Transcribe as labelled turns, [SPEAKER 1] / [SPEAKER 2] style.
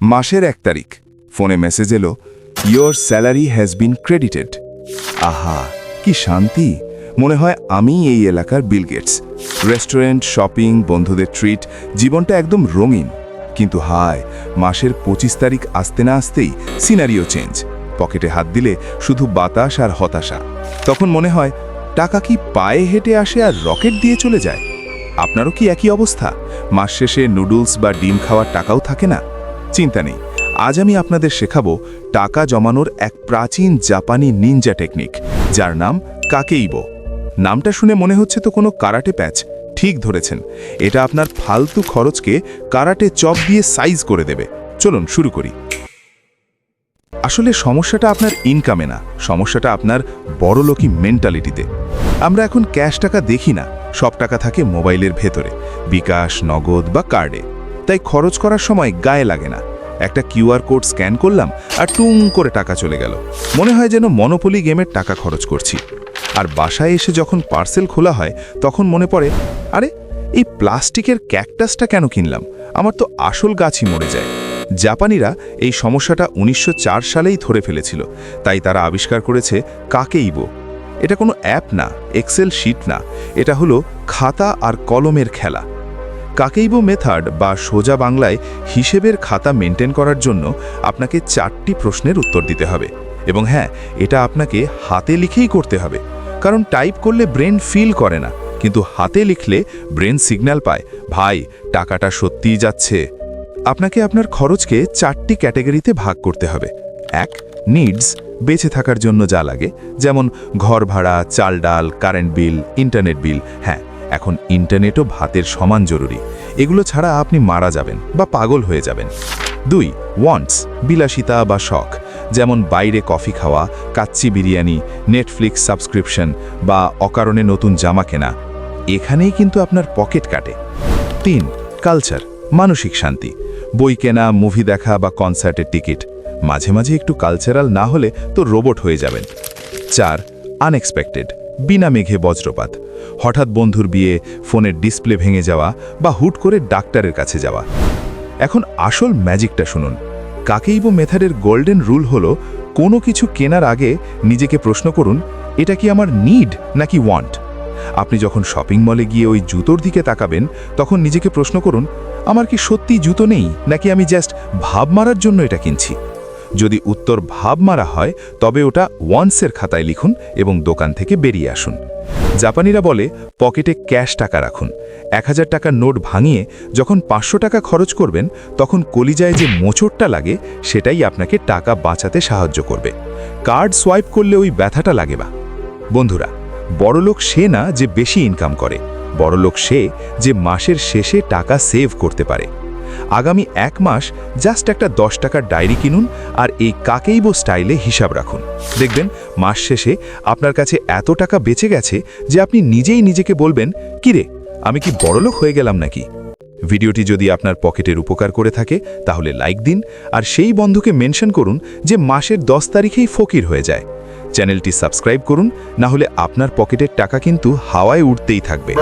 [SPEAKER 1] মাসের 1 তারিখ ফোনে মেসেজ এলো, your salary has been credited. আহা, কি শান্তি! মনে হয় আমি এই এলাকার বিল গেটস। রেস্টুরেন্ট, শপিং, বন্ধুদের ট্রিট, জীবনটা একদম রঙিন। কিন্তু হায়, মাসের 25 তারিখ আসতে না আসতেই সিনারিও চেঞ্জ। পকেটে হাত দিলে শুধু বাতাস আর হতাশা। তখন মনে হয়, টাকা কি পায়ে হেঁটে আসে আর রকেট দিয়ে চলে যায়? আপনারও কি একই অবস্থা? মাস শেষে নুডলস বা ডিম খাওয়ার টাকাও থাকে না? চিন্তা নেই, আজ আমি আপনাদের শেখাবো টাকা জমানোর এক প্রাচীন জাপানি নিনজা টেকনিক, যার নাম কাকেইবো। নামটা শুনে মনে হচ্ছে তো কোনো কারাটে প্যাচ। ঠিক ধরেছেন, এটা আপনার ফালতু খরচকে কারাটে চপ দিয়ে সাইজ করে দেবে। চলুন শুরু করি। আসলে সমস্যাটা আপনার ইনকামে না, সমস্যাটা আপনার বড়লোকি মেন্টালিটিতে। আমরা এখন ক্যাশ টাকা দেখি না, সব টাকা থাকে মোবাইলের ভেতরে, বিকাশ, নগদ বা কার্ডে। তাই খরচ করার সময় গায়ে লাগে না। একটা কিউআর কোড স্ক্যান করলাম আর টুং করে টাকা চলে গেল। মনে হয় যেন মনোপলি গেমের টাকা খরচ করছি। আর বাসায় এসে যখন পার্সেল খোলা হয়, তখন মনে পড়ে, আরে এই প্লাস্টিকের ক্যাকটাসটা কেন কিনলাম? আমার তো আসল গাছই মরে যায়। জাপানিরা এই সমস্যাটা 1904 সালেই ধরে ফেলেছিল। তাই তারা আবিষ্কার করেছে কাকেইবো। এটা কোনো অ্যাপ না, এক্সেল শিট না, এটা হলো খাতা আর কলমের খেলা। কাকেইবো মেথড বা সোজা বাংলায় হিসেবের খাতা মেনটেন করার জন্য আপনাকে 4টি প্রশ্নের উত্তর দিতে হবে। এবং হ্যাঁ, এটা আপনাকে হাতে লিখেই করতে হবে, কারণ টাইপ করলে ব্রেন ফিল করে না, কিন্তু হাতে লিখলে ব্রেন সিগন্যাল পায়, ভাই টাকাটা সত্যিই যাচ্ছে। আপনাকে আপনার খরচকে 4টি ক্যাটাগরিতে ভাগ করতে হবে। 1. নিডস, বেঁচে থাকার জন্য যা লাগে, যেমন ঘর ভাড়া, চাল ডাল, কারেন্ট বিল, ইন্টারনেট বিল। হ্যাঁ, এখন ইন্টারনেটও ভাতের সমান জরুরি। এগুলো ছাড়া আপনি মারা যাবেন বা পাগল হয়ে যাবেন। 2. ওয়ান্টস, বিলাসিতা বা শখ, যেমন বাইরে কফি খাওয়া, কাচ্চি বিরিয়ানি, নেটফ্লিক্স সাবস্ক্রিপশন বা অকারণে নতুন জামা কেনা। এখানেই কিন্তু আপনার পকেট কাটে। 3. কালচার, মানসিক শান্তি, বই কেনা, মুভি দেখা বা কনসার্টের টিকিট। মাঝে মাঝে একটু কালচারাল না হলে তো রোবট হয়ে যাবেন। 4. আনএক্সপেক্টেড, বিনা মেঘে বজ্রপাত, হঠাৎ বন্ধুর বিয়ে, ফোনের ডিসপ্লে ভেঙে যাওয়া বা হুট করে ডাক্তারের কাছে যাওয়া। এখন আসল ম্যাজিকটা শুনুন। কাকেইবো মেথডের গোল্ডেন রুল হলো, কোনো কিছু কেনার আগে নিজেকে প্রশ্ন করুন, এটা কি আমার নিড নাকি ওয়ান্ট? আপনি যখন শপিং মলে গিয়ে ওই জুতোর দিকে তাকাবেন, তখন নিজেকে প্রশ্ন করুন, আমার কি সত্যি জুতো নেই, নাকি আমি জাস্ট ভাব মারার জন্য এটা কিনছি? যদি উত্তর ভাব মারা হয়, তবে ওটা ওয়ান্টসের খাতায় লিখুন এবং দোকান থেকে বেরিয়ে আসুন। জাপানিরা বলে, পকেটে ক্যাশ টাকা রাখুন। 1000 টাকার নোট ভাঙিয়ে যখন 500 টাকা খরচ করবেন, তখন কলিজায় যে মোচড়টা লাগে, সেটাই আপনাকে টাকা বাঁচাতে সাহায্য করবে। কার্ড সোয়াইপ করলে ওই ব্যথাটা লাগে বা? বন্ধুরা, বড়লোক সে না যে বেশি ইনকাম করে, বড়লোক সে যে মাসের শেষে টাকা সেভ করতে পারে। আগামী 1 মাস জাস্ট একটা 10 টাকার ডায়েরি কিনুন আর এই কাকেইবো স্টাইলে হিসাব রাখুন। দেখবেন মাস শেষে আপনার কাছে এত টাকা বেঁচে গেছে যে আপনি নিজেই নিজেকে বলবেন, কিরে, আমি কি বড়লোক হয়ে গেলাম নাকি? ভিডিওটি যদি আপনার পকেটের উপকার করে থাকে, তাহলে লাইক দিন আর সেই বন্ধুকে মেনশন করুন যে মাসের 10 তারিখেই ফকির হয়ে যায়। চ্যানেলটি সাবস্ক্রাইব করুন, না হলে আপনার পকেটের টাকা কিন্তু হাওয়ায় উঠতেই থাকবে।